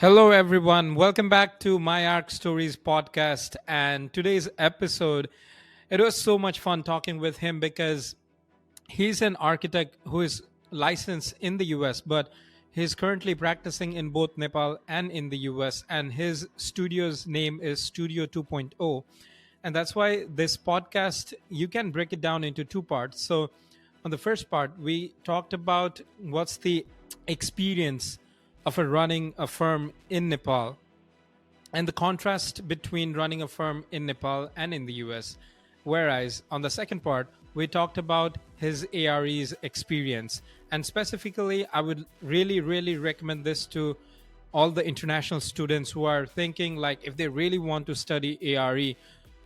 Hello, everyone. Welcome back to My Arc Stories podcast. And today's episode, it was so much fun talking with him because he's an architect who is licensed in the US, but he's currently practicing in both Nepal and in the US. And his studio's name is Studio 2.0. And that's why this podcast, you can break it down into two parts. So, on the first part, we talked about what's the experience of running a firm in Nepal and the contrast between running a firm in Nepal and in the US. Whereas on the second part, we talked about his ARE's experience. And specifically, I would really recommend this to all the international students who are thinking like if they really want to study ARE,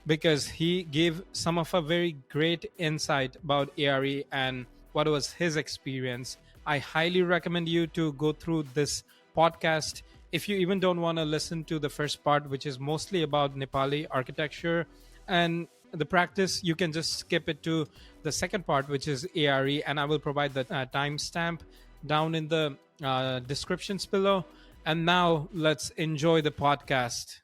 because he gave some of a very great insight about ARE and what was his experience. I highly recommend you to go through this podcast. If you even don't want to listen to the first part, which is mostly about Nepali architecture and the practice, you can just skip it to the second part, which is ARE, and I will provide the timestamp down in the descriptions below. And now let's enjoy the podcast.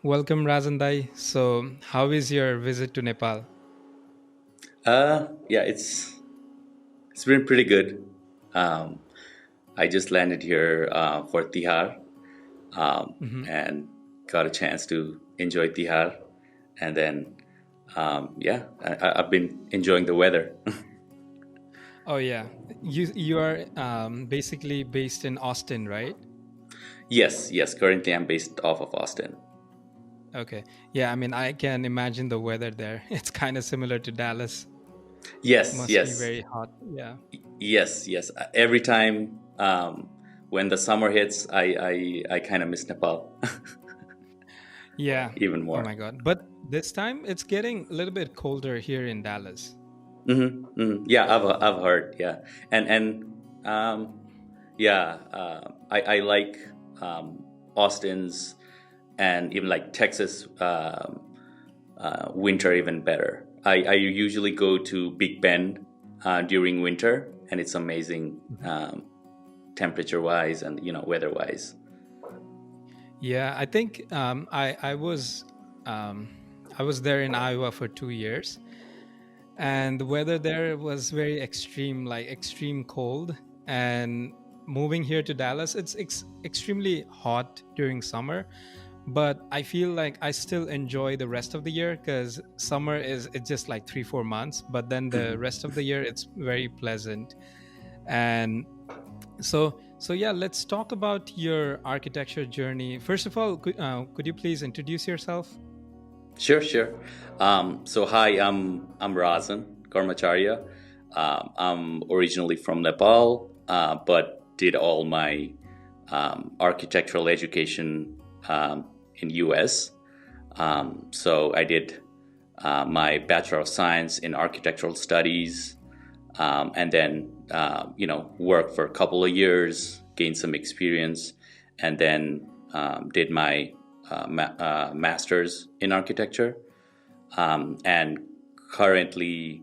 Welcome, Razandai. So, how is your visit to Nepal? Yeah, it's been pretty good. Um, I just landed here for Tihar Mhm. and got a chance to enjoy Tihar, and then yeah, I've been enjoying the weather. Oh yeah, you are basically based in Austin, right? Yes. Currently, I'm based off of Austin. Okay. Yeah, I mean, I can imagine the weather there. It's kind of similar to Dallas. Yes, Must be yes, very hot. Yeah. yes. Every time when the summer hits, I kind of miss Nepal Yeah. even Oh more. my God. But this time it's getting a little bit colder here in Dallas. Yeah, I've heard. Yeah, and um, yeah, I like Austin's and even like Texas winter even better. I usually go to Big Bend during winter, and it's amazing Mhm. temperature wise and weather wise. Yeah, I think um, I was there in Iowa for 2 years, and the weather there was very extreme, like extreme cold. And moving here to Dallas, it's extremely hot during summer, but I feel like I still enjoy the rest of the year because summer is it's just like 3-4 months, but then the Mhm. rest of the year it's very pleasant. And so yeah, let's talk about your architecture journey. First of all, could you please introduce yourself? Sure. So hi, I'm Razan Karmacharya. I'm originally from Nepal, but did all my architectural education in US. So I did my Bachelor of Science in Architectural Studies, and then worked for a couple of years, gained some experience, and then did my master's in architecture. And currently,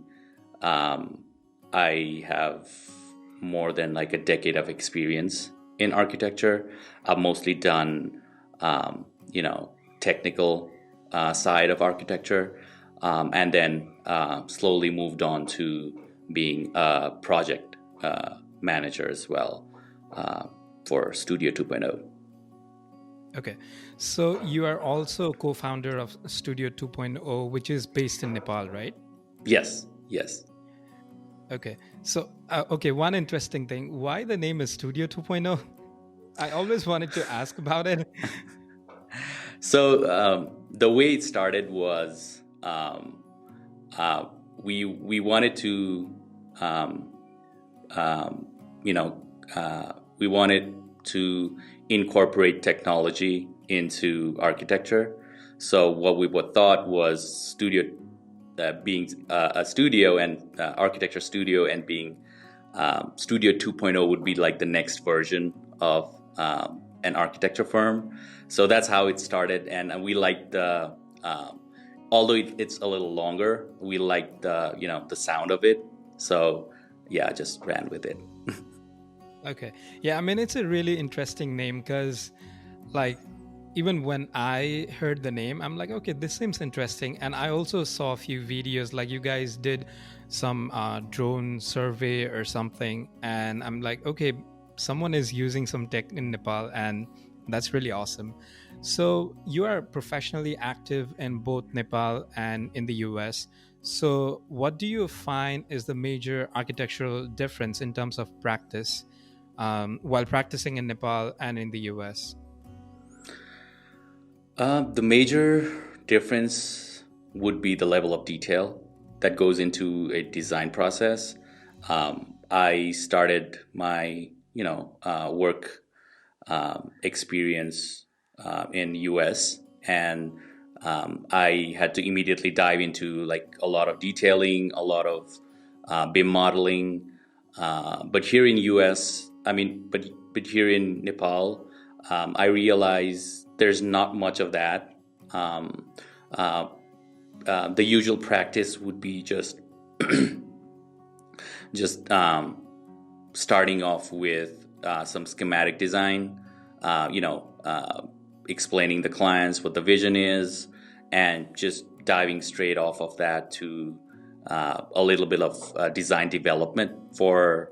um, I have more than like a decade of experience in architecture. I've mostly done, technical side of architecture, and then slowly moved on to being a project manager as well uh, for Studio 2.0. Okay, so you are also co-founder of Studio 2.0, which is based in Nepal, right? Yes. Okay, so okay, one interesting thing, why the name is Studio 2.0? I always wanted to ask about it. So the way it started was we wanted to um, um, you know we wanted to incorporate technology into architecture. So what thought was being a studio and architecture studio, and being Studio 2.0 would be like the next version of an architecture firm. So that's how it started, and we liked the although it's a little longer, we liked the sound of it. So yeah, just ran with it. Okay. Yeah, I mean, it's a really interesting name because, like, even when I heard the name, I'm like, okay, this seems interesting. And I also saw a few videos, like, you guys did some drone survey or something. And I'm like, okay, someone is using some tech in Nepal, and that's really awesome. So, you are professionally active in both Nepal and in the US. So, what do you find is the major architectural difference in terms of practice while practicing in Nepal and in the US? The major difference would be the level of detail that goes into a design process. I started my work experience in US, and I had to immediately dive into like a lot of detailing, a lot of BIM modeling. But here in US, but here in Nepal, I realize there's not much of that. Um, uh, the usual practice would be just starting off with some schematic design, explaining the clients what the vision is, and just diving straight off of that to a little bit of design development uh,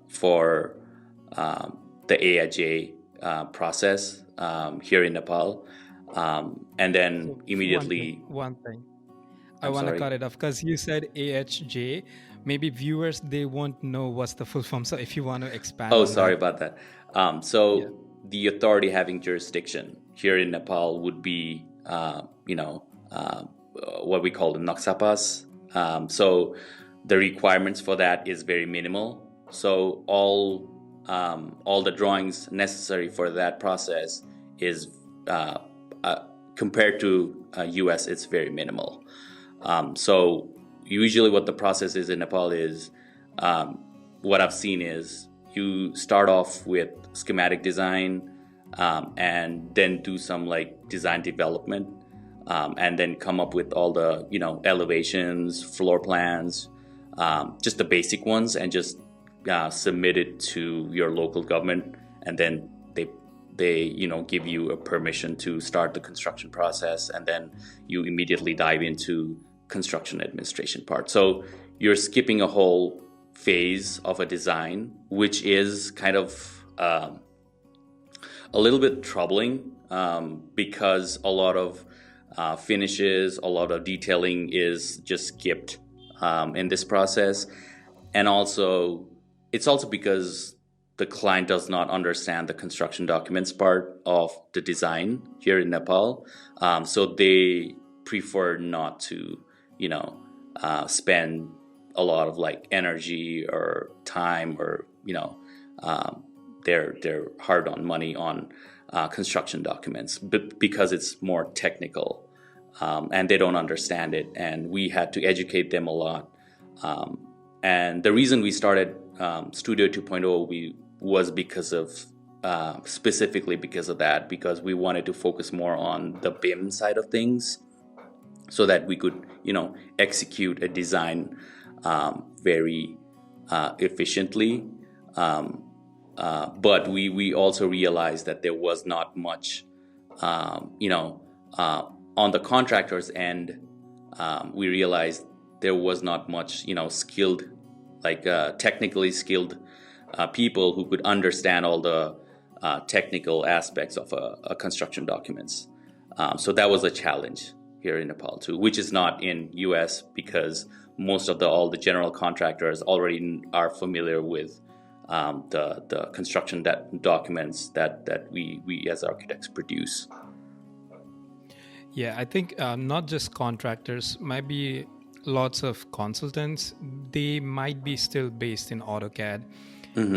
for the AIJ process here in Nepal, and then So immediately. one thing. I I'm want to sorry. cut it off because you said AHJ. Maybe viewers they won't know what's the full form. So if you want to expand Oh, on sorry that, about that. yeah. So the authority having jurisdiction here in Nepal would be, what we call the Naksapas. So the requirements for that is very minimal. So all the drawings necessary for that process is uh, compared to US, it's very minimal. So usually, what the process is in Nepal is what I've seen is you start off with schematic design, and then do some like design development, and then come up with all the elevations, floor plans, just the basic ones, and just submit it to your local government, and then they give you a permission to start the construction process, and then you immediately dive into construction administration part. So you're skipping a whole phase of a design, which is kind of a little bit troubling, because a lot of finishes, a lot of detailing is just skipped in this process. And also, it's also because the client does not understand the construction documents part of the design here in Nepal. So they prefer not to, spend a lot of like energy or time, or their hard-earned money on construction documents, because it's more technical, and they don't understand it. And we had to educate them a lot. And the reason we started Studio 2.0 was because of specifically because of that, because we wanted to focus more on the BIM side of things, so that we could execute a design very efficiently. But we also realized that there was not much, on the contractor's end. We realized there was not much, skilled, like technically skilled people who could understand all the technical aspects of a construction documents. So that was a challenge here in Nepal too, which is not in US, because most of all the general contractors already are familiar with the construction documents that we as architects produce. Yeah, I think not just contractors, might be lots of consultants. They might be still based in AutoCAD, Mm-hmm.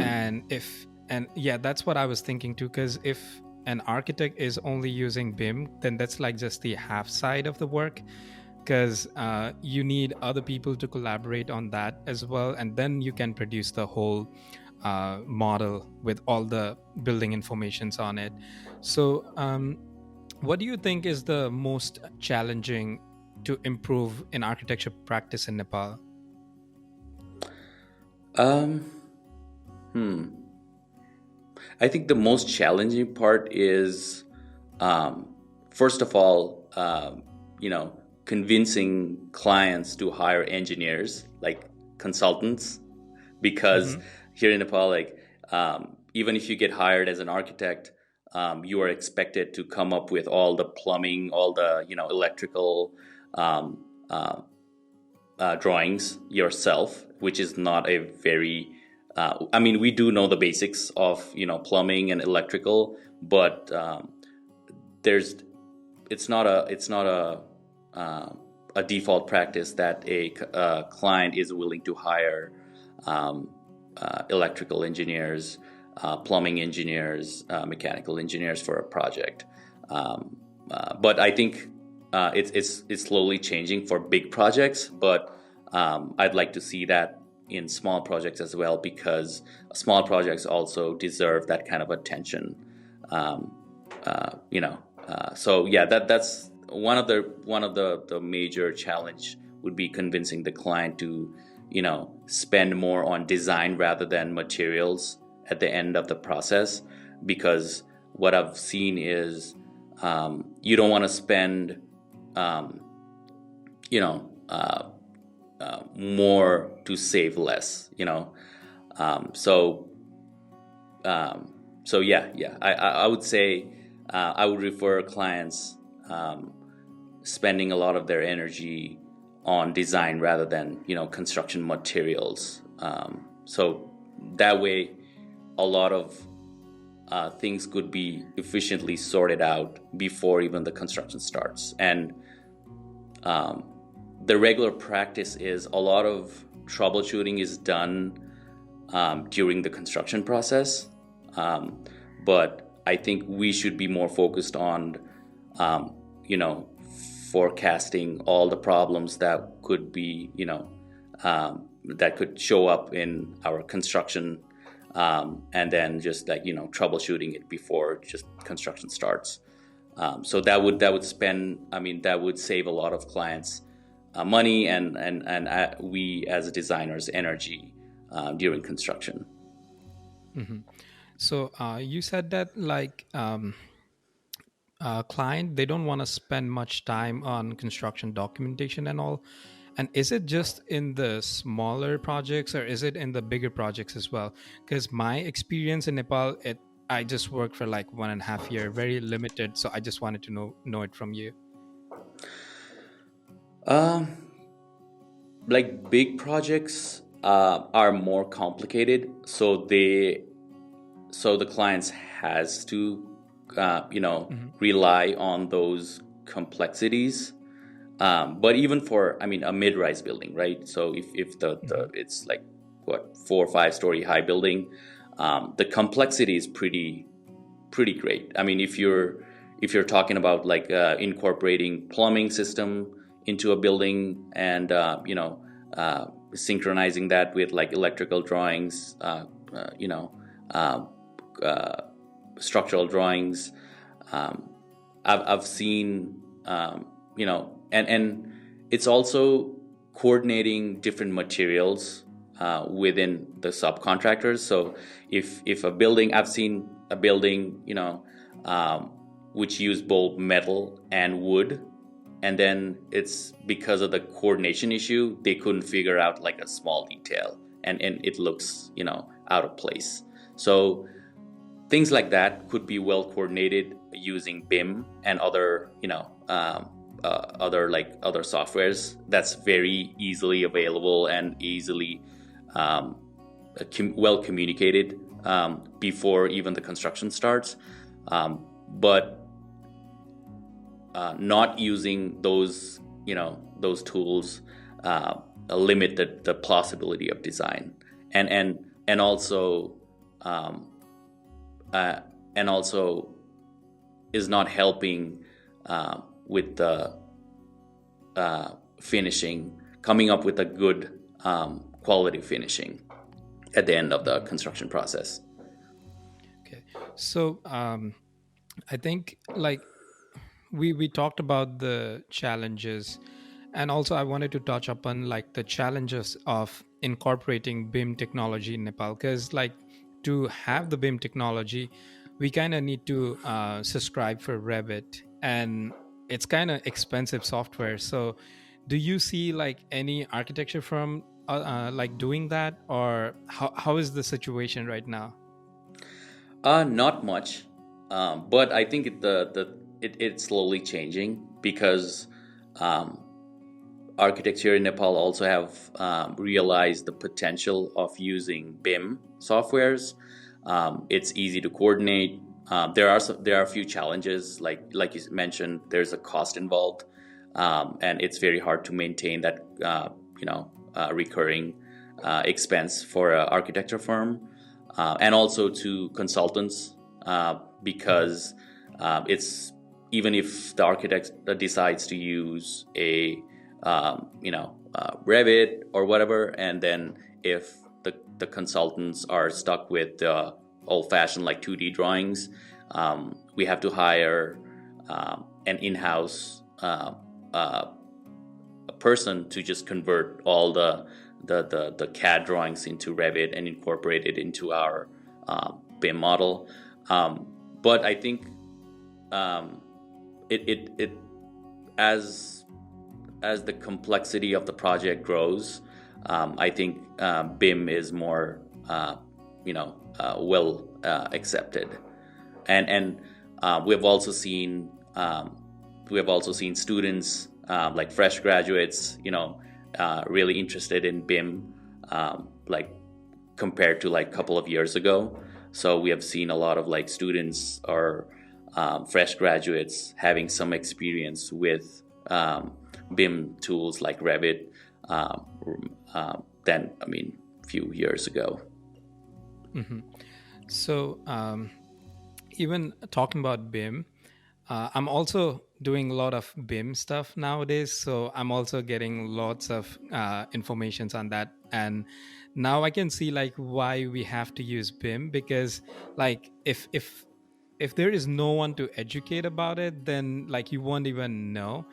and yeah, that's what I was thinking too. Because if an architect is only using BIM, then that's like just the half side of the work. Because you need other people to collaborate on that as well, and then you can produce the whole model with all the building informations on it. So, what do you think is the most challenging to improve in architecture practice in Nepal? Um, hmm. I think the most challenging part is, um, first of all, convincing clients to hire engineers, like consultants, because Hmm. here in Nepal, like even if you get hired as an architect, you are expected to come up with all the plumbing, all the electrical um, uh, drawings yourself, which is not a very I mean, we do know the basics of plumbing and electrical, but there's it's not a default practice that a client is willing to hire um, electrical engineers, plumbing engineers, mechanical engineers for a project. But I think it's slowly changing for big projects. But I'd like to see that in small projects as well, because small projects also deserve that kind of attention. Um, so yeah, that's one of the major challenge would be convincing the client to spend more on design rather than materials at the end of the process, because what I've seen is you don't want to spend um, you know more to save less, so um, so yeah, I would say I would refer clients um, spending a lot of their energy on design rather than construction materials. So that way, a lot of things could be efficiently sorted out before even the construction starts. And um, the regular practice is a lot of troubleshooting is done during the construction process. Um, but I think we should be more focused on, um, you know, forecasting all the problems that could be, that could show up in our construction, and then just like troubleshooting it before just construction starts. So that would spend. I mean, that would save a lot of clients money and we as designers energy during construction. Hmm. So, you said that like client they don't want to spend much time on construction documentation and all. And is it just in the smaller projects or is it in the bigger projects as well? Because my experience in Nepal, it I just worked for like 1.5 year, very limited. So I just wanted to know it from you. Um, like big projects are more complicated, so the clients has to Hmm. rely on those complexities. But even for, I mean, a mid-rise building, right? So if the Hmm. it's like what 4 or 5 story high building, the complexity is pretty great. I mean, if you're talking about like incorporating plumbing system into a building and synchronizing that with like electrical drawings, uh, you know, uh, uh, structural drawings. Um, I've seen, and it's also coordinating different materials within the subcontractors. So if a building, I've seen a building, um, which use both metal and wood, and then it's because of the coordination issue they couldn't figure out like a small detail, and it looks out of place. So things like that could be well coordinated using BIM and other other softwares that's very easily available and easily um, well communicated before even the construction starts. But not using those tools limit the possibility of design, and also um, uh, and also is not helping with the finishing, coming up with a good quality finishing. at the end of the construction process. Okay. So I think like we talked about the challenges, and also I wanted to touch upon like the challenges of incorporating BIM technology in Nepal, because like to have the BIM technology we kind of need to subscribe for Revit, and it's kind of expensive software. So do you see like any architecture firm like doing that, or how is the situation right now? Not much, but I think it's slowly changing because um, architecture in Nepal also have realized the potential of using BIM softwares. It's easy to coordinate. There are a few challenges, like you mentioned. There's a cost involved, and it's very hard to maintain that recurring expense for an architecture firm, and also to consultants, because it's even if the architect decides to use a Revit or whatever, and then if the consultants are stuck with the old-fashioned like 2D drawings, we have to hire an in-house a person to just convert all the CAD drawings into Revit and incorporate it into our BIM model. But I think um, it as the complexity of the project grows, I think BIM is more well accepted, and we have also seen students, like fresh graduates, really interested in BIM, like compared to like a couple of years ago. So we have seen a lot of like students or fresh graduates having some experience with BIM tools like Revit, um, than few years ago. Hmm. So even talking about BIM, I'm also doing a lot of BIM stuff nowadays. So I'm also getting lots of informations on that. And now I can see like why we have to use BIM, because like if there is no one to educate about it, then like you won't even know.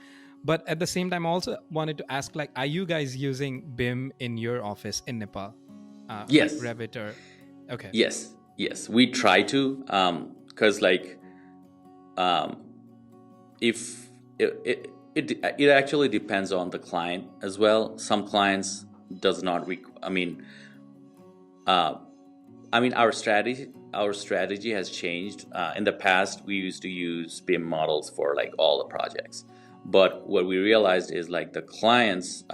But at the same time, I also wanted to ask, like, are you guys using BIM in your office in Nepal? Like Yes, Revit or okay. yes, we try to, because like um, if it actually depends on the client as well. Some clients does not uh, our strategy has changed. In the past, we used to use BIM models for like all the projects, but what we realized is like the clients,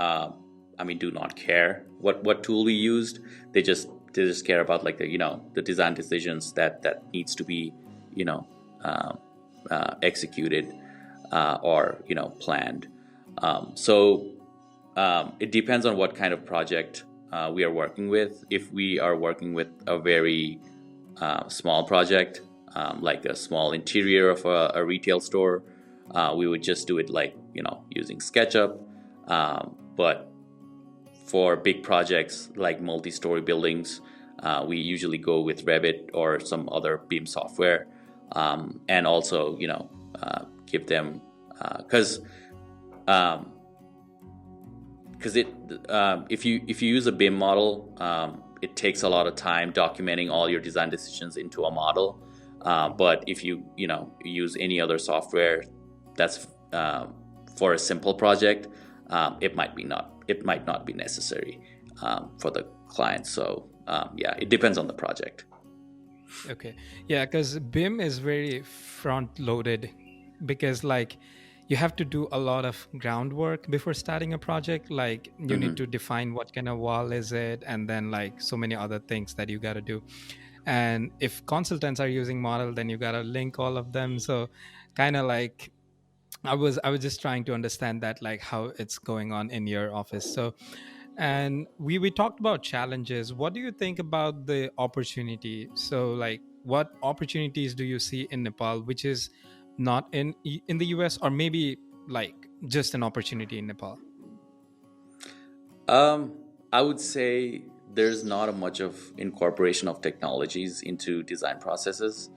do not care what tool we used. They just care about like the design decisions that needs to be you know uh, executed, or planned. So it depends on what kind of project we are working with. If we are working with a very small project, like a small interior of a retail store, we would just do it like using SketchUp. But for big projects like multi-story buildings, we usually go with Revit or some other BIM software, and also give them, because um, it if you use a BIM model, it takes a lot of time documenting all your design decisions into a model. But if you use any other software that's for a simple project, it might not be necessary for the client. So yeah, it depends on the project. Okay. Yeah, because BIM is very front loaded, because like you have to do a lot of groundwork before starting a project. Like you need Hmm. to define what kind of wall is it, and then like so many other things that you got to do. And if consultants are using model, then you got to link all of them. So kind of like I was just trying to understand that, like how it's going on in your office. So and we talked about challenges. What do you think about the opportunity? So like what opportunities do you see in Nepal which is not in the US, or maybe like just an opportunity in Nepal? Um, I would say there's not a much of incorporation of technologies into design processes,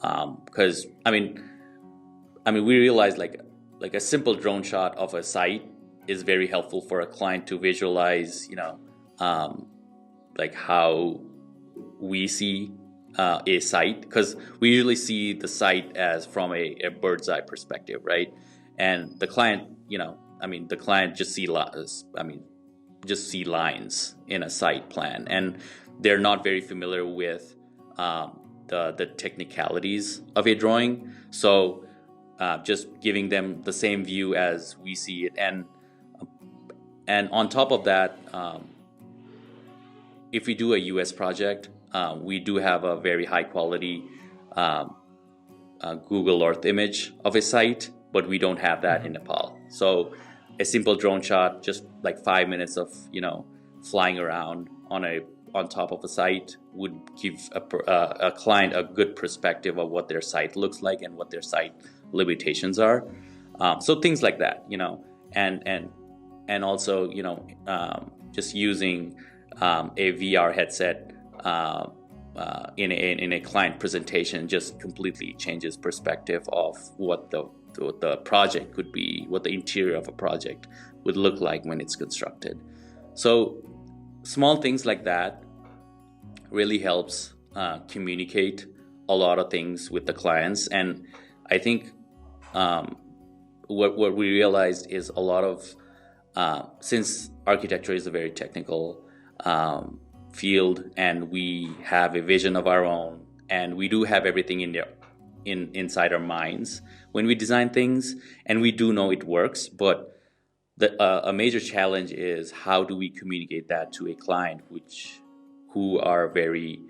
because we realize like a simple drone shot of a site is very helpful for a client to visualize, like how we see a site, because we usually see the site as from a bird's eye perspective, right? And the client, the client just see lines in a site plan, and they're not very familiar with the technicalities of a drawing. So just giving them the same view as we see it, and on top of that, if we do a US project, we do have a very high quality Google Earth image of a site, but we don't have that in Nepal. So a simple drone shot, just like 5 minutes of flying around on top of a site, would give a client a good perspective of what their site looks like and what their site limitations are. So things like that, and also just using a VR headset in a client presentation just completely changes perspective of what the project could be, what the interior of a project would look like when it's constructed. So small things like that really helps communicate a lot of things with the clients. And I think what we realized is a lot of since architecture is a very technical field, and we have a vision of our own, and we do have everything inside our minds when we design things, and we do know it works, but a major challenge is how do we communicate that to a client who are very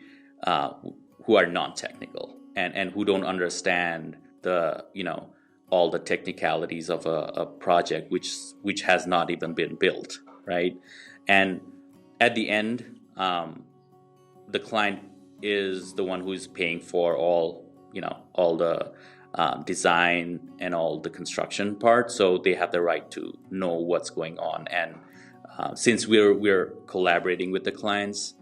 who are non-technical and who don't understand all the technicalities of a project which has not even been built, right? And at the end, the client is the one who's paying for all the design and all the construction part, so they have the right to know what's going on. And since we're collaborating with the clients,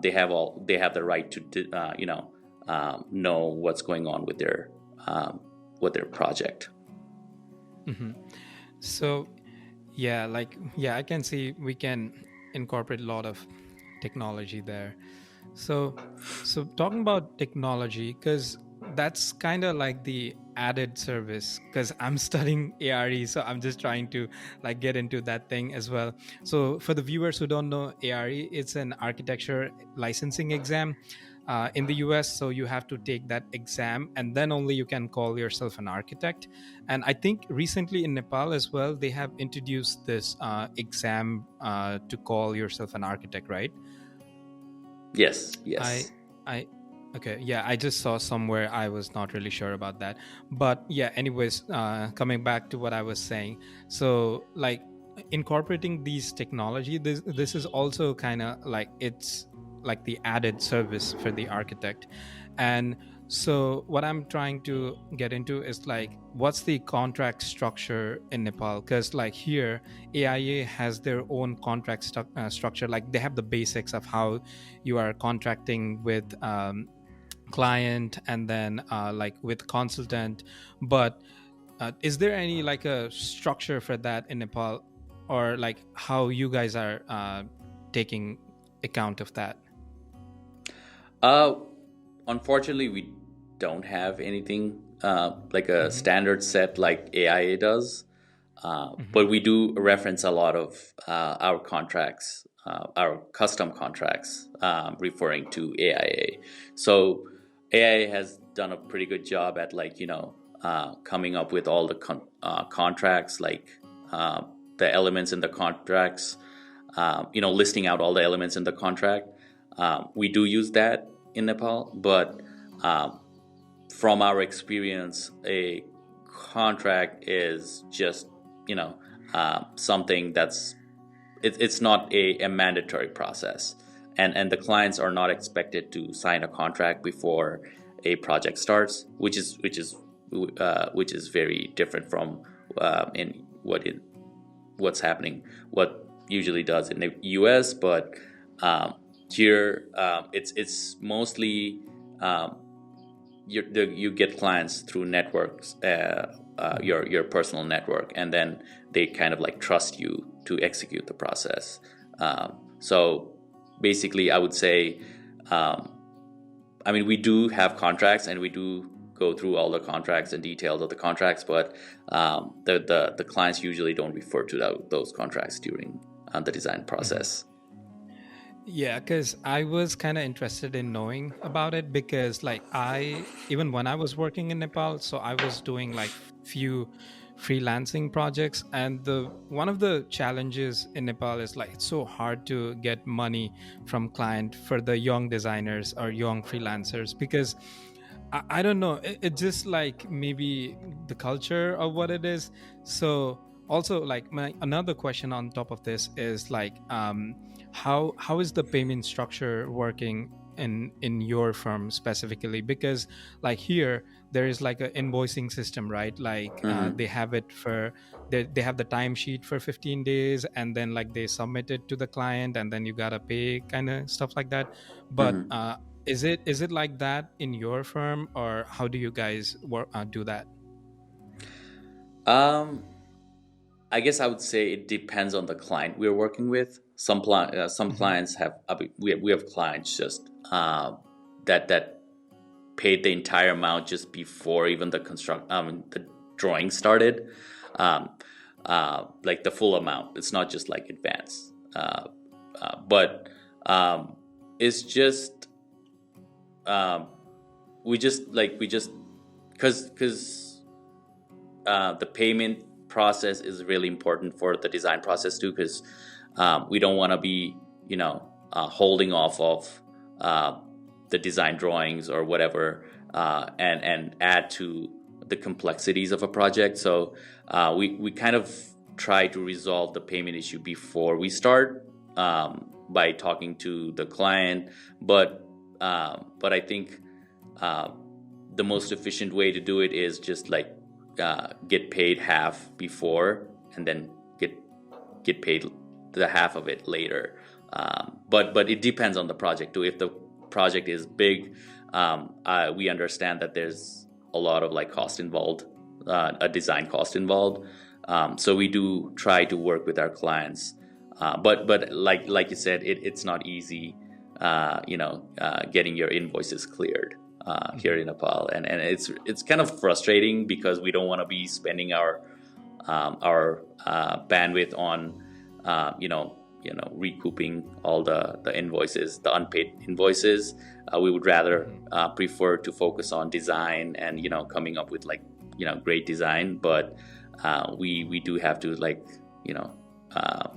they have the right to know what's going on with their project. Mm-hmm. So I can see we can incorporate a lot of technology there. So talking about technology, because that's kind of like the added service, because I'm studying ARE, so I'm just trying to like get into that thing as well. So for the viewers who don't know, ARE, it's an architecture licensing exam in the US. So you have to take that exam, and then only you can call yourself an architect. And I think recently in Nepal as well, they have introduced this exam to call yourself an architect, right? Yes. I okay, yeah, I just saw somewhere. I was not really sure about that, but yeah, anyways, coming back to what I was saying, so like incorporating these technology, this is also kind of like, it's like the added service for the architect. And so what I'm trying to get into is like, what's the contract structure in Nepal? Because like here, AIA has their own contract structure. Like they have the basics of how you are contracting with client, and then like with consultant. But is there any like a structure for that in Nepal, or like how you guys are taking account of that? Unfortunately, we don't have anything like a standard set like AIA does, but we do reference a lot of our contracts, our custom contracts, referring to AIA. So AIA has done a pretty good job at coming up with all the contracts, like the elements in the contracts, listing out all the elements in the contract. We do use that in Nepal, but from our experience, a contract is just something that's it's not a mandatory process, and the clients are not expected to sign a contract before a project starts, which is very different from in what usually does in the US. But Um, Here, it's mostly um, you get clients through networks, Mhm. your personal network, and then they kind of like trust you to execute the process. So basically, I would say, um, I mean, we do have contracts and we do go through all the contracts and details of the contracts, but the clients usually don't refer to those contracts during the design Mhm. process. Yeah, because I was kind of interested in knowing about it because, like, I even when I was working in Nepal, so I was doing like few freelancing projects, and the one of the challenges in Nepal is like it's so hard to get money from client for the young designers or young freelancers because I don't know, it's just like maybe the culture of what it is. So also like my another question on top of this is like how is the payment structure working in your firm specifically, because like here there is like an invoicing system, right? Like they Mm-hmm. have it for they have the timesheet for 15 days and then like they submit it to the client and then you gotta pay kind of stuff like that. But Mm-hmm. is it like that in your firm, or how do you guys work do that? Um, I guess I would say it depends on the client we're working with. Some Hmm. clients have we have clients just that paid the entire amount just before even the drawing started, um, like the full amount. It's not just like advance, but um, it's just um, we just because the payment process is really important for the design process too, because we don't want to be, holding off of uh, the design drawings or whatever, and add to the complexities of a project. So we kind of try to resolve the payment issue before we start, by talking to the client. But I think uh, the most efficient way to do it is just like get paid half before and then get paid the half of it later. But it depends on the project too. If the project is big, we understand that there's a lot of like cost involved, a design cost involved. So we do try to work with our clients. But like you said, it's not easy. Getting your invoices cleared here in Hmm. Nepal, and it's kind of frustrating because we don't want to be spending our bandwidth on recouping all the invoices, the unpaid invoices. We would rather Hmm. prefer to focus on design and coming up with like great design, but we do have to like you know uh,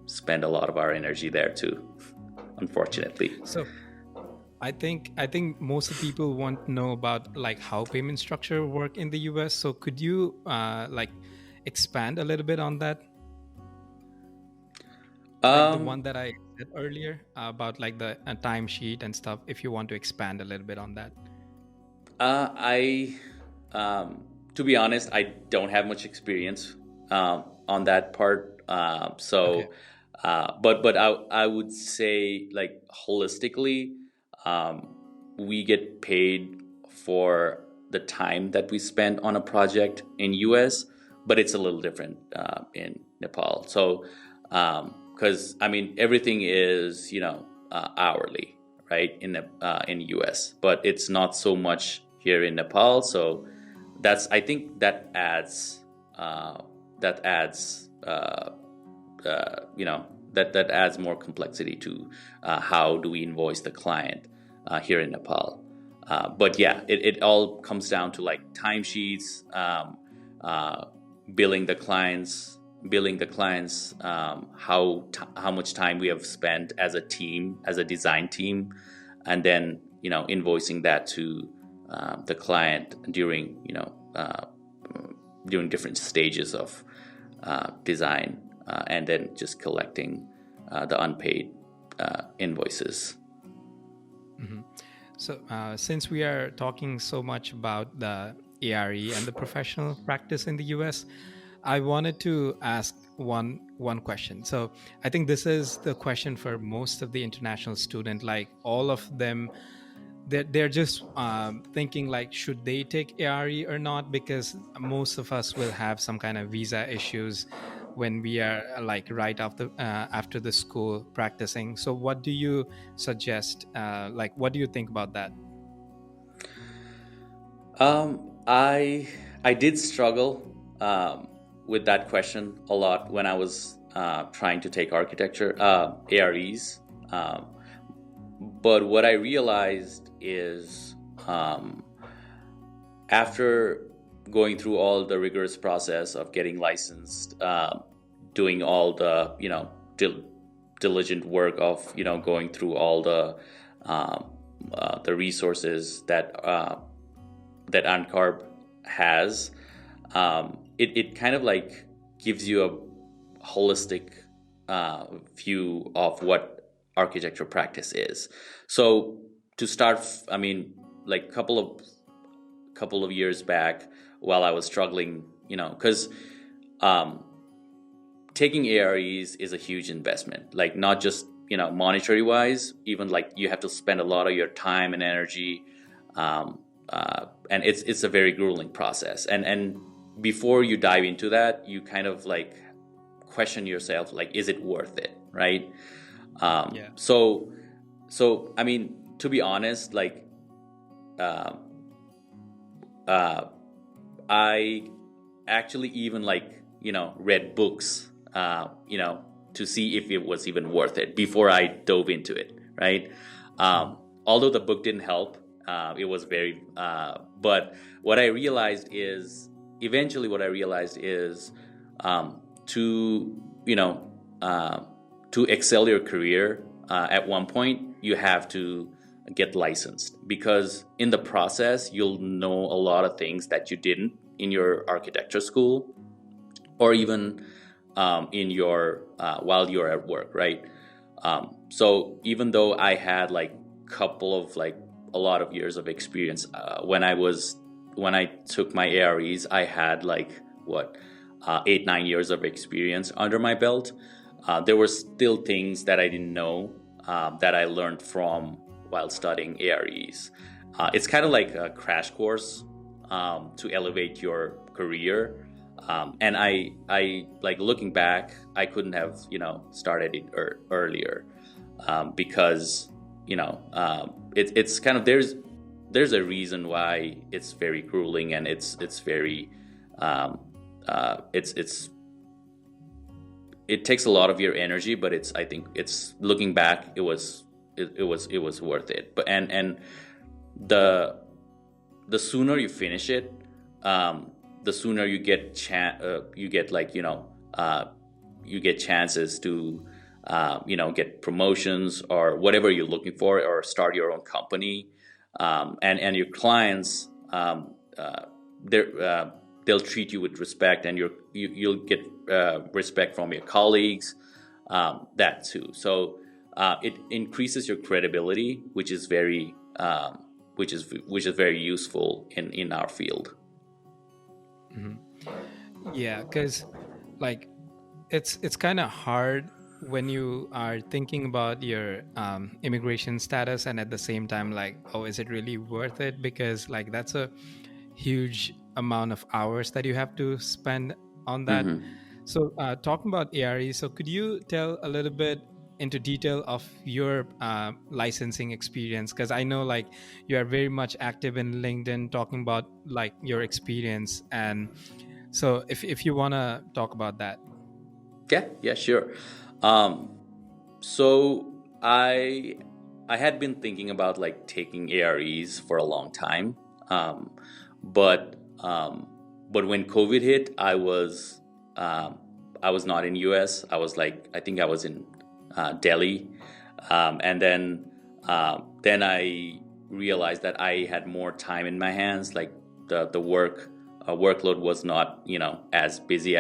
spend a lot of our energy there too, Hmm. unfortunately. So I think most of the people want to know about like how payment structure work in the US. So could you like expand a little bit on that? Like the Um, one that I said earlier about like the timesheet and stuff, if you want to expand a little bit on that. I, to be honest, I don't have much experience on that part. Okay. But I would say like holistically, um, we get paid for the time that we spend on a project in US, but it's a little different in Nepal. So, because I mean everything is hourly, right, in US, but it's not so much here in Nepal. So I think uh, that adds that adds more complexity to how do we invoice the client here in Nepal. But yeah, it all comes down to like timesheets, uh, billing the clients, how much time we have spent as a team, as a design team, and then invoicing that to the client during different stages of design, and then just collecting the unpaid invoices. Hmm. So since we are talking so much about the ARE and the professional practice in the US, I wanted to ask one question. So I think this is the question for most of the international student. Like all of them, they're just thinking like, should they take ARE or not? Because most of us will have some kind of visa issues when we are like right after the school practicing. So what do you suggest? Like, what do you think about that? I did struggle with that question a lot when I was trying to take architecture AREs. But what I realized is after going through all the rigorous process of getting licensed, doing all the diligent work of going through all the resources that Ancarb has, it kind of like gives you a holistic view of what architecture practice is. So to start, I mean, like couple of years back, while I was struggling, because taking AREs is a huge investment, like not just monetary wise, even like you have to spend a lot of your time and energy, and it's a very grueling process, and before you dive into that, you kind of like question yourself, like, is it worth it, right? Yeah. So I mean, to be honest, like I actually even like read books to see if it was even worth it before I dove into it, right? Although the book didn't help, it was very but what I realized is eventually to to excel your career, at one point you have to get licensed, because in the process you'll know a lot of things that you didn't in your architecture school, or even in your while you're at work, right? So even though I had like a lot of years of experience, when I took my AREs, I had like 8-9 years of experience under my belt. There were still things that I didn't know, that I learned from while studying AREs. It's kind of like a crash course to elevate your career. And I like, looking back, I couldn't have started it earlier, because it's kind of, there's a reason why it's very grueling, and it's very it takes a lot of your energy, but I think it's, looking back, it was worth it. But and the sooner you finish it, the sooner you get you get chances to get promotions or whatever you're looking for, or start your own company, and your clients, they'll treat you with respect, and you'll get respect from your colleagues, that too. So it increases your credibility, which is very very useful in our field. Yeah, because like it's kind of hard when you are thinking about your immigration status, and at the same time, like, oh, is it really worth it? Because like that's a huge amount of hours that you have to spend on that. So talking about ARE, so could you tell a little bit into detail of your licensing experience? Because I know like you are very much active in LinkedIn talking about like your experience, and so if you want to talk about that. Yeah, sure. So I had been thinking about like taking AREs for a long time, but when COVID hit, I was not in US. I think I was in Delhi, and then I realized that I had more time in my hands. Like the workload was not as busy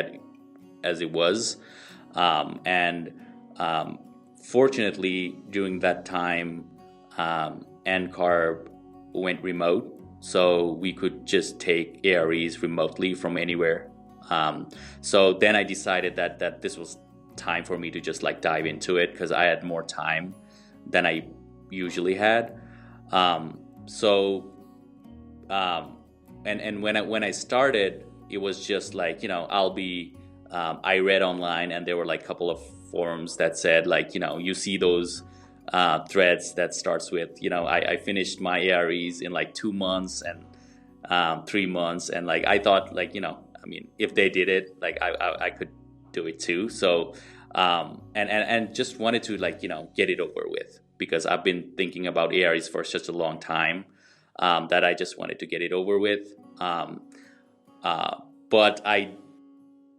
as it was, and fortunately during that time, NCARB went remote, so we could just take AREs remotely from anywhere So then I decided that this was time for me to just like dive into it because I had more time than I usually had. So and when I started, it was just like, I'll be I read online, and there were like a couple of forums that said like, you see those threads that starts with, I finished my AREs in like 2 months and 3 months, and like I thought like, I mean, if they did it, like I could do it too. So and just wanted to like, get it over with, because I've been thinking about AREs for such a long time, that I just wanted to get it over with. But I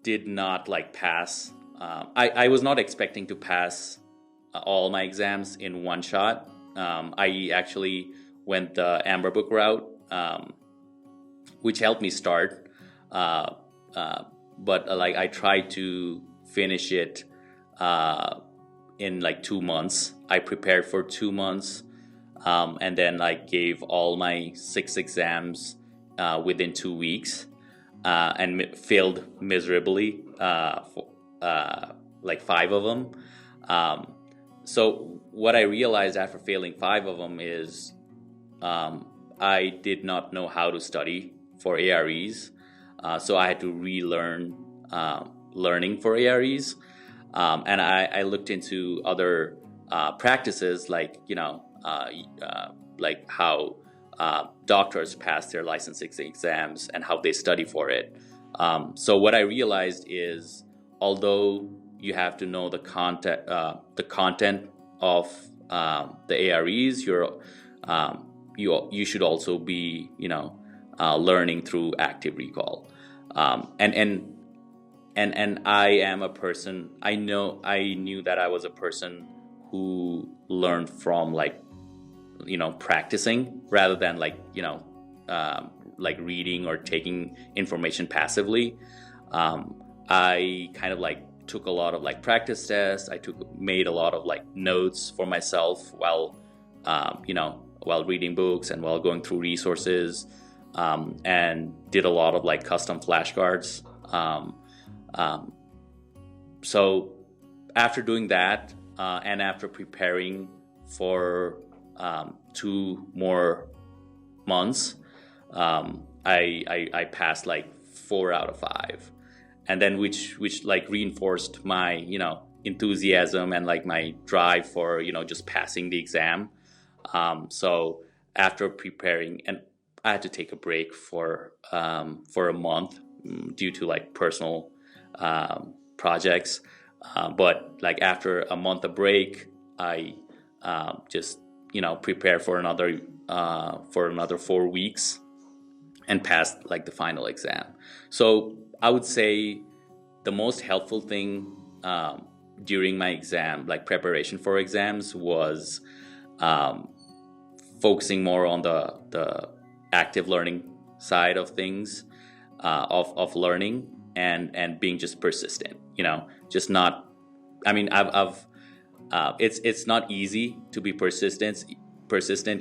did not like pass. I was not expecting to pass all my exams in one shot. I actually went the Amber Book route, which helped me start. But like I tried to finish it in like 2 months. I prepared for 2 months, and then like gave all my 6 exams within 2 weeks, and failed miserably for like 5 of them. So what I realized after failing 5 of them is I did not know how to study for AREs. So I had to relearn learning for AREs. And I looked into other practices, like, like how doctors pass their licensing exams and how they study for it. So what I realized is, although you have to know the content of the AREs, you should also be, learning through active recall. And I am a person, I knew that I was a person who learned from like, practicing rather than like, like reading or taking information passively. I kind of like took a lot of like practice tests. I made a lot of like notes for myself while, while reading books and while going through resources, and did a lot of like custom flashcards. So after doing that, and after preparing for 2 more months, I passed like 4 out of 5, and then which like reinforced my enthusiasm and like my drive for just passing the exam. So after preparing, and I had to take a break for a month due to like personal projects, but like after a month of break, I just prepared for another 4 weeks and passed like the final exam. So I would say the most helpful thing during my exam, like preparation for exams, was focusing more on the active learning side of things, of learning, and being just persistent. Just not. I mean, it's not easy to be persistent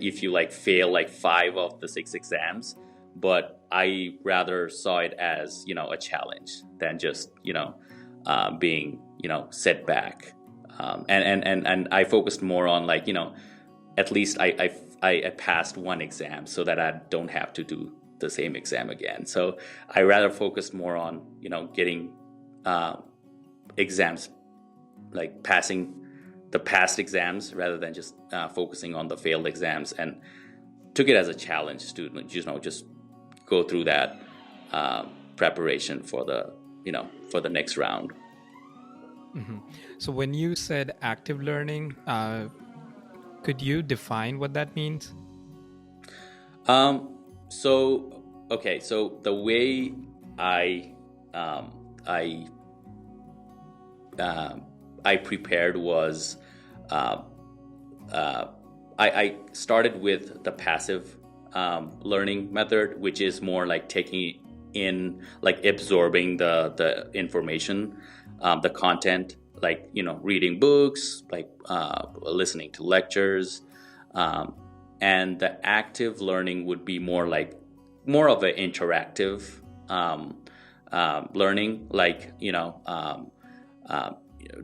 if you like fail like 5 of the 6 exams, but I rather saw it as a challenge than just being set back, and I focused more on like at least I passed one exam so that I don't have to do the same exam again. So I rather focused more on getting exams, like passing the past exams, rather than just focusing on the failed exams, and took it as a challenge to just go through that preparation for the next round. Mm-hmm. So when you said active learning, could you define what that means? So the way I prepared was, I started with the passive learning method, which is more like taking in, like absorbing the information, the content, like reading books, like listening to lectures, and the active learning would be more of an interactive learning, like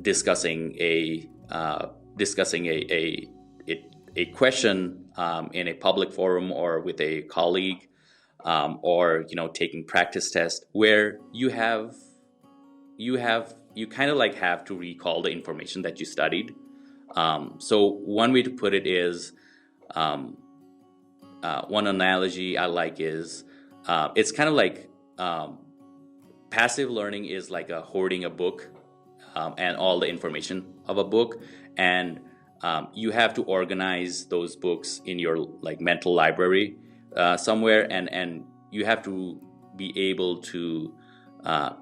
discussing discussing a question in a public forum or with a colleague, or taking practice tests where you kind of like have to recall the information that you studied. So one way to put it is, um, one analogy I like is, it's kind of like, passive learning is like hoarding a book, and all the information of a book, and you have to organize those books in your like mental library somewhere, and you have to be able to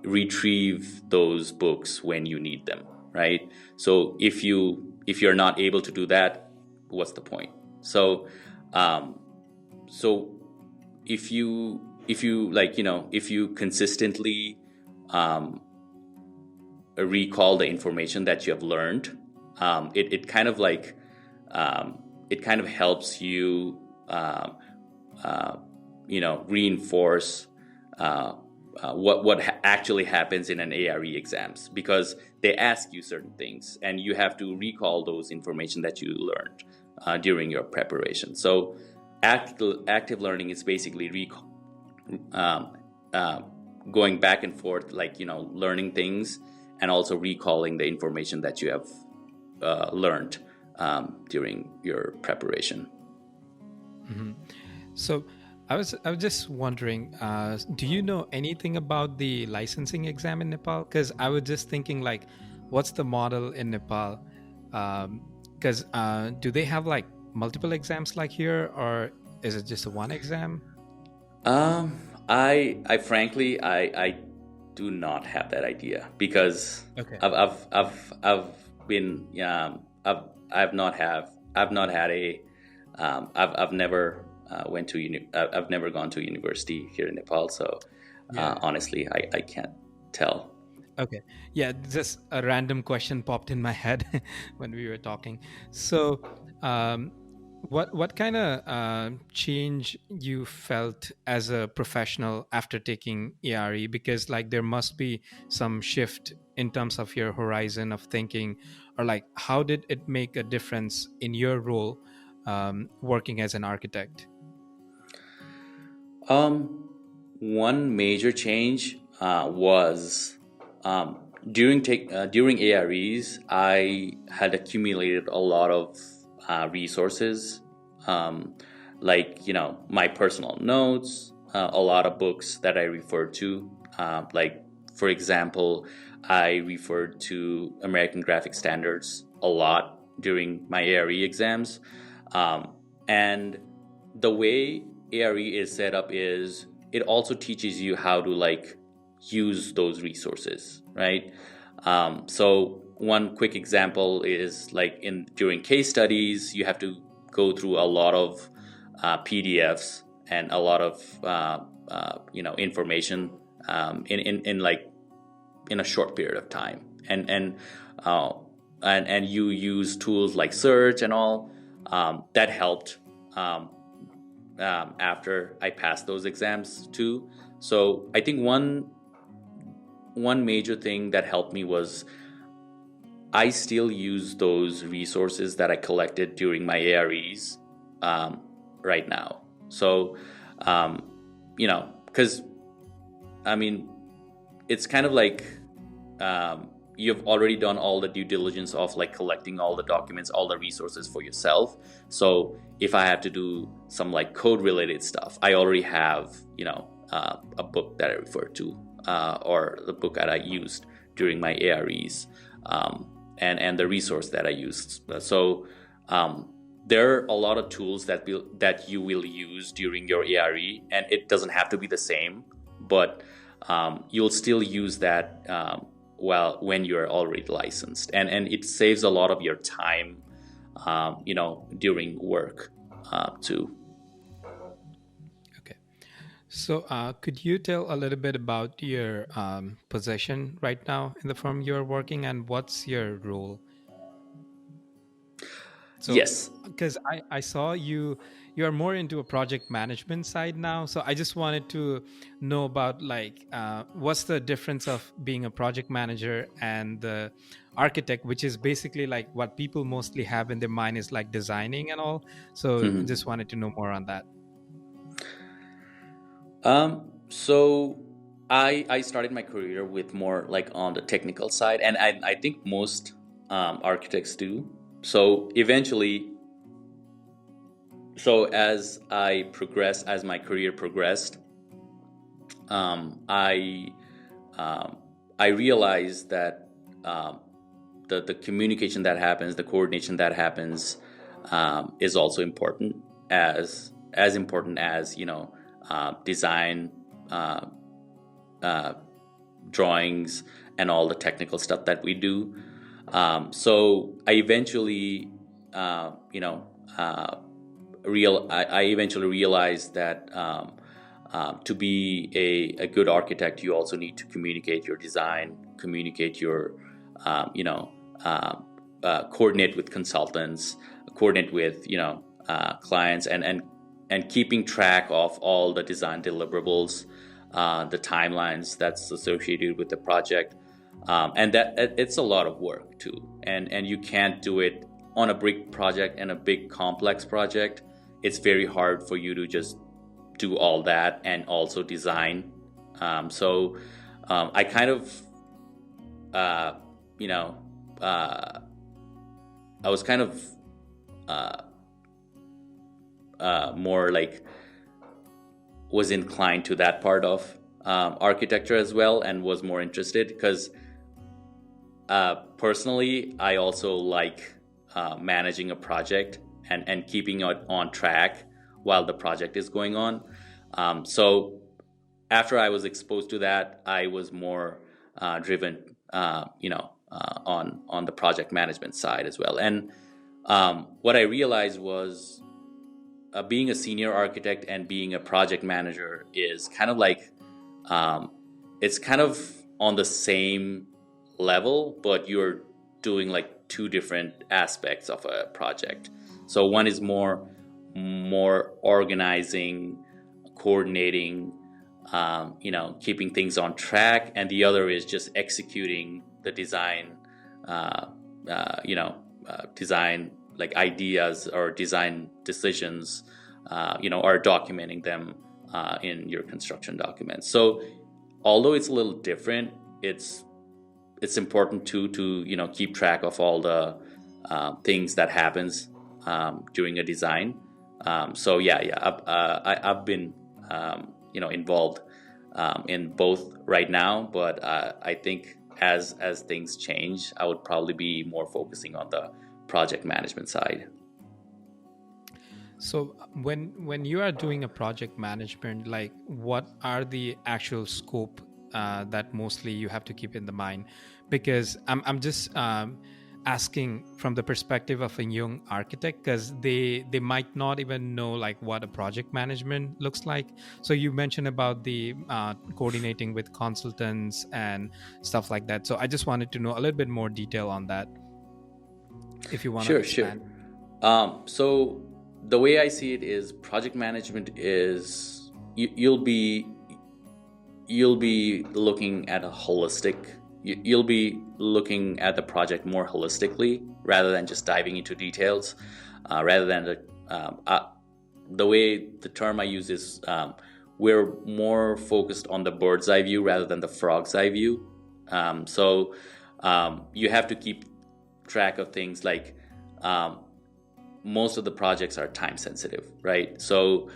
retrieve those books when you need them, right? So if you're not able to do that, what's the point? So um, so if you like if you consistently um, recall the information that you have learned, it kind of like, it kind of helps you, uh, reinforce what actually happens in an ARE exams, because they ask you certain things and you have to recall those information that you learned during your preparation. So active learning is basically um, uh, going back and forth, like learning things and also recalling the information that you have learned during your preparation. Mhm. So I was just wondering, do you know anything about the licensing exam in Nepal? Because I was just thinking, like, what's the model in Nepal? Because do they have like multiple exams like here, or is it just a one exam? I frankly, I do not have that idea, because Okay. I've been, I've not had a, I've never I've never gone to university here in Nepal, so Yeah. honestly, I can't tell. Okay. Yeah, just a random question popped in my head when we were talking. So, um, what kind of change you felt as a professional after taking ARE? Because like there must be some shift in terms of your horizon of thinking, or like how did it make a difference in your role working as an architect? Um, One major change was, during AREs, I had accumulated a lot of resources, um, like my personal notes, a lot of books that I referred to. Like for example, I referred to American Graphic Standards a lot during my ARE exams, and the way ARE is set up is it also teaches you how to like use those resources, right? So one quick example is like in during case studies, you have to go through a lot of PDFs and a lot of information, in like in a short period of time, uh, and you use tools like search and all, that helped, um, after I passed those exams too. So I think one major thing that helped me was I still use those resources that I collected during my AREs, um, right now. So, because I mean, it's kind of like, you've already done all the due diligence of like collecting all the documents, all the resources for yourself. So if I have to do some like code related stuff, I already have a book that I refer to, or the book that I used during my AREs, and the resource that I used. So there are a lot of tools that you will use during your ARE, and it doesn't have to be the same, but you'll still use that, well, when you're already licensed, and it saves a lot of your time, during work, too. Okay. So, could you tell a little bit about your position right now in the firm you're working, and what's your role? So, Yes. because I saw you, you're more into a project management side now. So I just wanted to know about what's the difference of being a project manager and the architect, which is basically like what people mostly have in their mind is like designing and all. So just wanted to know more on that. So I started my career with more like on the technical side, and I think most architects do. So eventually, as my career progressed, um, I um, I realized that the communication that happens, the coordination that happens, is also important, as important as design, uh, uh, drawings, and all the technical stuff that we do. So I eventually, you know, I eventually realized that to be a good architect, you also need to communicate your design, communicate your, you know, coordinate with consultants, coordinate with clients, and keeping track of all the design deliverables, the timelines that's associated with the project, and that it's a lot of work too, and you can't do it on a big project and a big complex project. It's very hard for you to just do all that and also design. I kind of, uh, you know, uh, I was kind of uh, more like was inclined to that part of architecture as well, and was more interested because personally, I also like managing a project and keeping it on track while the project is going on. So after I was exposed to that, I was more driven, on the project management side as well. And what I realized was being a senior architect and being a project manager is kind of like um, it's kind of on the same level, but you're doing like two different aspects of a project. So one is more organizing, coordinating, keeping things on track, and the other is just executing the design, uh, design like ideas or design decisions, or documenting them in your construction documents. So although it's a little different, it's important to keep track of all the things that happens during a design. So yeah, I've been involved in both right now, but I think as things change, I would probably be more focusing on the project management side. So when you are doing a project management, like what are the actual scope that mostly you have to keep in the mind? Because I'm just asking from the perspective of a young architect, because they might not even know like what a project management looks like. So you mentioned about the coordinating with consultants and stuff like that. So I just wanted to know a little bit more detail on that, if you want to Sure. expand. So the way I see it is project management is you'll be looking at a holistic. You'll be looking at the project more holistically rather than just diving into details. Rather than the way the term I use is we're more focused on the bird's eye view rather than the frog's eye view. You have to keep track of things like most of the projects are time sensitive, right? So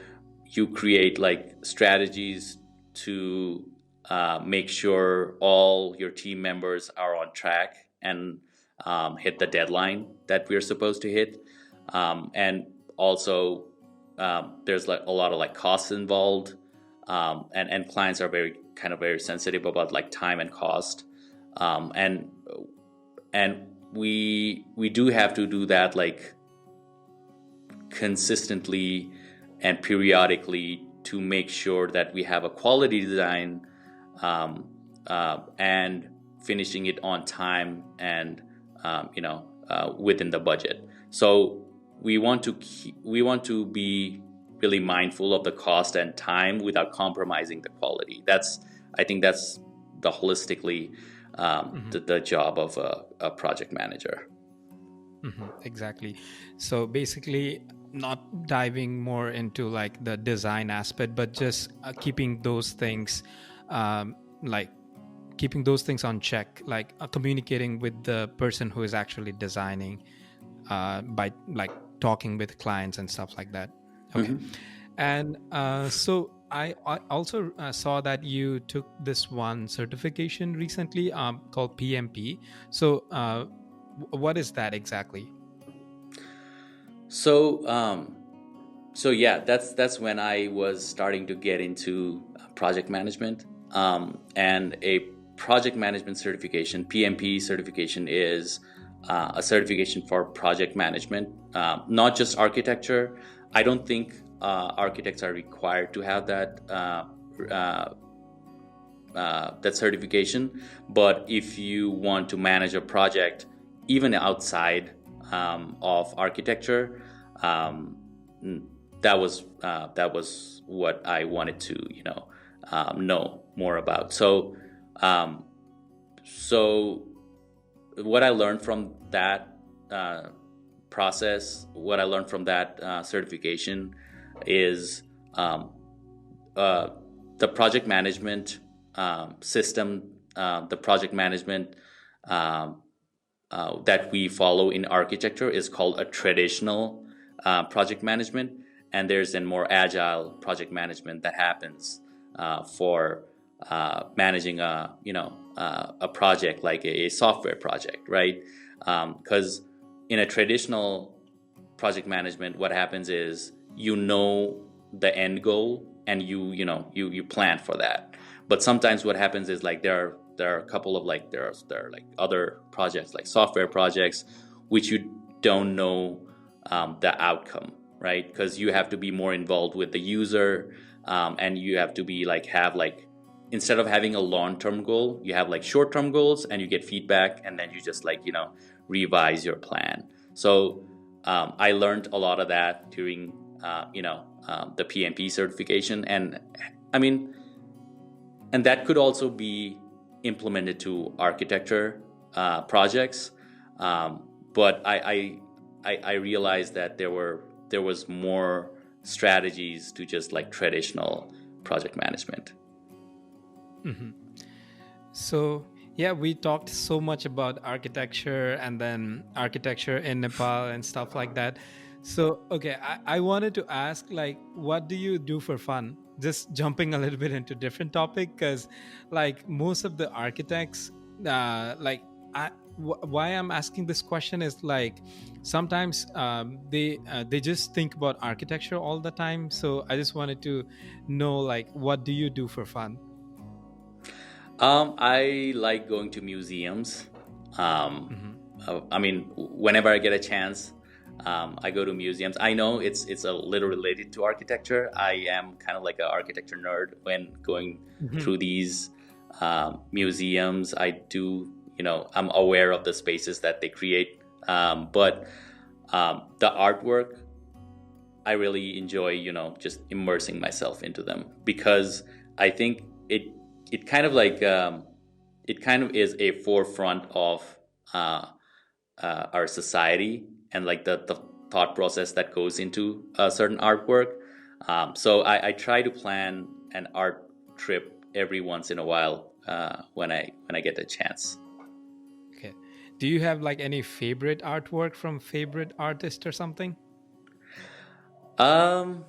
you create like strategies to make sure all your team members are on track and hit the deadline that we're supposed to hit. And also, there's like a lot of like costs involved, and clients are very sensitive about like time and cost, and we do have to do that like consistently and periodically to make sure that we have a quality design, and finishing it on time and within the budget. So we want to be really mindful of the cost and time without compromising the quality. I think that's the holistically the job of a project manager. Exactly. So basically, not diving more into like the design aspect, but just keeping those things, like keeping those things on check, like communicating with the person who is actually designing, by like talking with clients and stuff like that. Okay. Mhm. And so I also saw that you took this one certification recently, called PMP. So what is that exactly? So so yeah, that's when I was starting to get into project management, and a project management certification, PMP certification, is a certification for project management, not just architecture. I don't think architects are required to have uh, that certification, but if you want to manage a project, even outside of architecture, um, that was what I wanted to know more about. Um, so what I learned from that uh, process, what I learned from that certification, is um, uh, the project management system, the project management um, that we follow in architecture is called a traditional project management, and there's a more agile project management that happens for managing a project like a software project, right? Because in a traditional project management, what happens is the end goal, and you plan for that. But sometimes what happens is like there are a couple of like there are like other projects like software projects which you don't know the outcome, right? Because you have to be more involved with the user, and you have to be like have like, instead of having a long-term goal, you have like short-term goals, and you get feedback, and then you just like revise your plan. So I learned a lot of that during the PMP certification, and I mean, and that could also be implemented to architecture projects. But I realized that there was more strategies to just like traditional project management. So yeah, we talked so much about architecture and then architecture in Nepal and stuff like that. So okay, I wanted to ask, like, what do you do for fun? Just jumping a little bit into different topic, because like most of the architects, like why I'm asking this question is like sometimes they just think about architecture all the time. So I just wanted to know, like, what do you do for fun? I like going to museums. Um, Hmm. I mean, whenever I get a chance, I go to museums. I know it's a little related to architecture. I am kind of like an architecture nerd when going through these museums. I do, I'm aware of the spaces that they create, but the artwork, I really enjoy, just immersing myself into them, because I think it kind of like it kind of is a forefront of uh, our society, and like the thought process that goes into a certain artwork. So I try to plan an art trip every once in a while when I get the chance. Okay. Do you have like any favorite artwork from favorite artist or something? Um,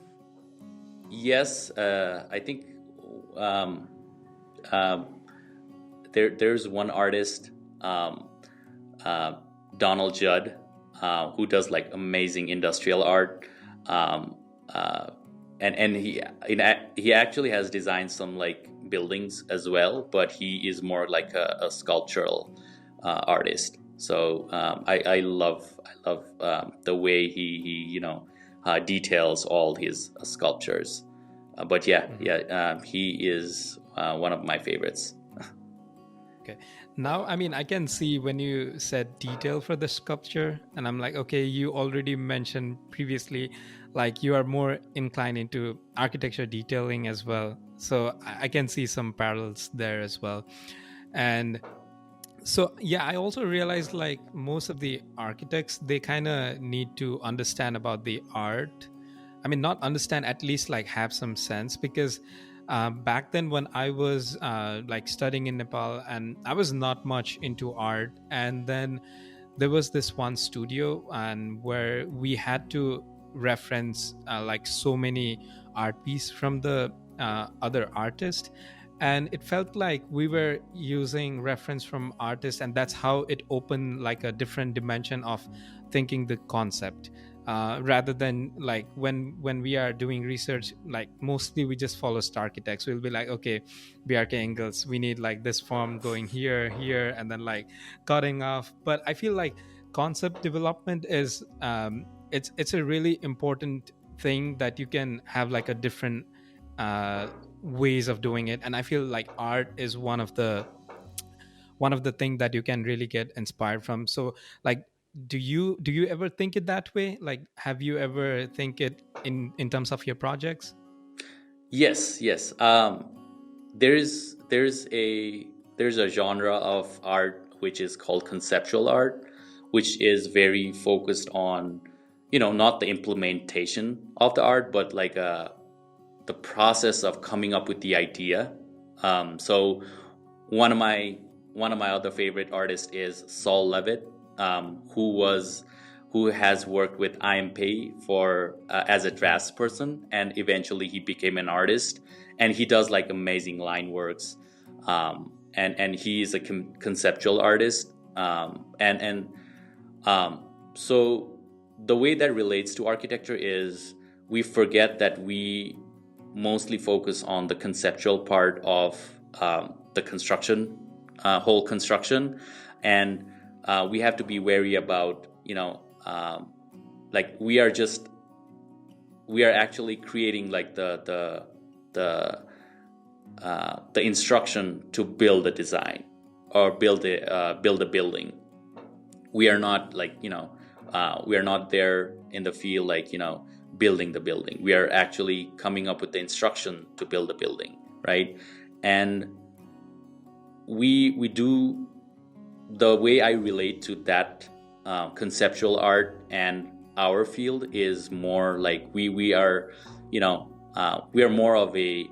yes, I think um, um, there's one artist, um, uh, Donald Judd, who does like amazing industrial art, um, uh, and he actually has designed some like buildings as well, but he is more like a sculptural artist. So I love the way he details all his sculptures. But Hmm. he is one of my favorites. Okay. Now, I mean, I can see when you said detail for the sculpture, and I'm like, okay, you already mentioned previously, like you are more inclined into architecture detailing as well. So I can see some parallels there as well. And so yeah, I also realized like most of the architects, they kind of need to understand about the art. I mean, not understand, at least like have some sense, because back then when I was like studying in Nepal, and I was not much into art, and then there was this one studio and where we had to reference like so many art pieces from the other artist, and it felt like we were using reference from artists, and that's how it opened like a different dimension of thinking the concept, rather than like when we are doing research, like mostly we just follow star architects. We'll be like, okay, BRK angles, we need like this form going here, here, and then like cutting off. But I feel like concept development is it's a really important thing, that you can have like a different ways of doing it. And I feel like art is one of the thing that you can really get inspired from. So like, do you ever think it that way? Like, have you ever think it in terms of your projects? Yes, yes. There's a genre of art which is called conceptual art, which is very focused on, not the implementation of the art, but like the process of coming up with the idea. So one of my one of my other favorite artists is Saul Levitt, who has worked with IMP for as a draftsperson, and eventually he became an artist, and he does like amazing line works, and he is a conceptual artist, so the way that relates to architecture is we forget that we mostly focus on the conceptual part of the construction, whole construction, and we have to be wary about, like we are actually creating like the instruction to build a design or build a building. We are not like, we are not there in the field, like, building the building. We are actually coming up with the instruction to build a building, right? And we do, the way I relate to that conceptual art and our field is more like we are, we are more of a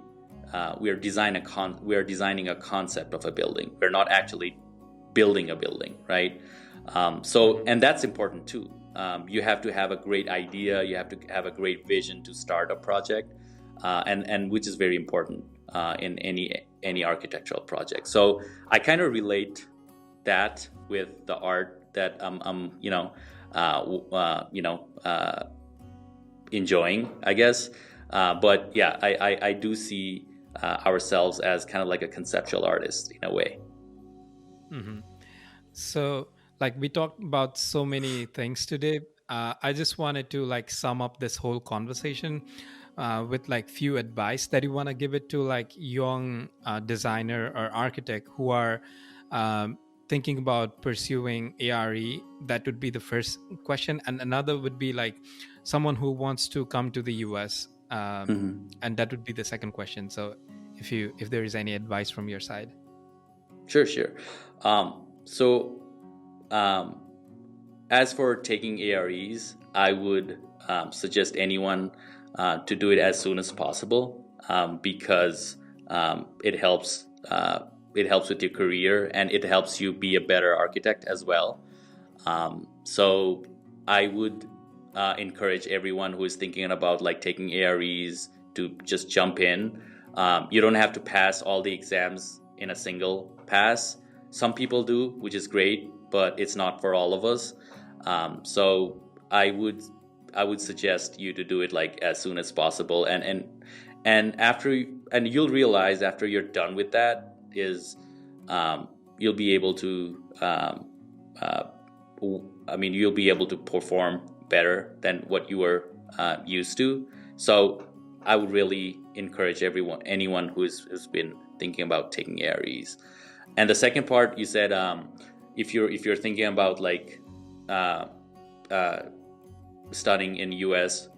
we are designing a concept of a building. We're not actually building a building, right? And that's important too. You have to have a great idea. You have to have a great vision to start a project, and which is very important in any architectural project. So I kind of relate that with the art that I'm enjoying, I guess. But yeah, I do see ourselves as kind of like a conceptual artist in a way. Hmm. So like we talked about so many things today. I just wanted to like sum up this whole conversation with like few advice that you want to give it to like young designer or architect who are um, thinking about pursuing ARE. That would be the first question, and another would be like someone who wants to come to the US, Mm-hmm. and that would be the second question. So if there is any advice from your side. Sure, sure. So, um, as for taking AREs, I would suggest anyone to do it as soon as possible, because it helps. It helps with your career, and it helps you be a better architect as well. So, I would encourage everyone who is thinking about like taking AREs to just jump in. You don't have to pass all the exams in a single pass. Some people do, which is great, but it's not for all of us. So I would suggest you to do it like as soon as possible, and and you'll realize after you're done with that is you'll be able to you'll be able to perform better than what you were used to. So I would really encourage anyone who's been thinking about taking AREs. And the second part you said, if you're thinking about like studying in US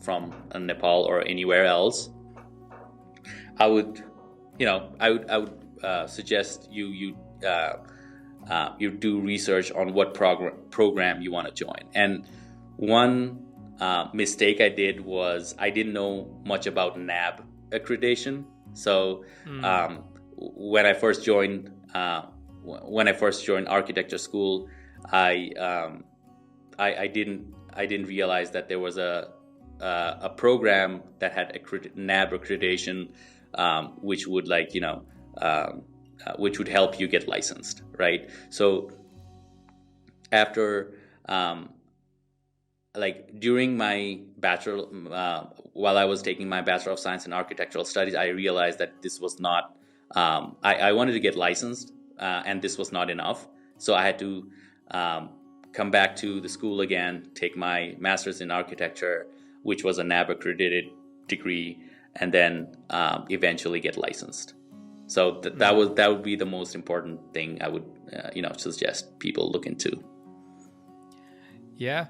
from Nepal or anywhere else, I would, I would suggest you do research on what program you want to join. And one mistake I did was I didn't know much about NAB accreditation. So Mm. um, when I first joined architecture school, I um, I didn't realize that there was a program that had NAB accreditation, which would which would help you get licensed, right? So after during my bachelor, while I was taking my Bachelor of Science in Architectural Studies, I realized that this was not. I wanted to get licensed, and this was not enough. So I had to come back to the school again, take my master's in architecture, which was a NAB accredited degree, and then eventually get licensed. So that would be the most important thing I would suggest people look into. Yeah.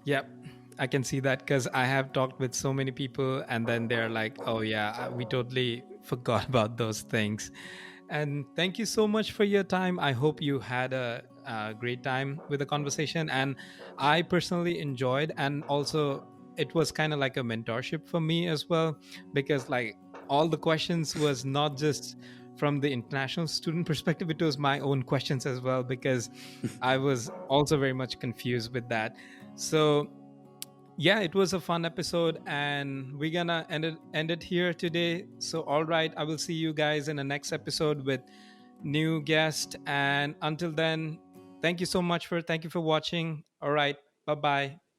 Yep. I can see that because I have talked with so many people, and then they're like, oh, yeah, we totally forgot about those things. And thank you so much for your time. I hope you had a great time with the conversation. And I personally enjoyed, and also it was kind of like a mentorship for me as well, because like all the questions was not just from the international student perspective, it was my own questions as well, because I was also very much confused with that. So yeah, it was a fun episode, and we're gonna end it here today. So all right, I will see you guys in the next episode with new guest. And until then, thank you for watching. All right, bye bye.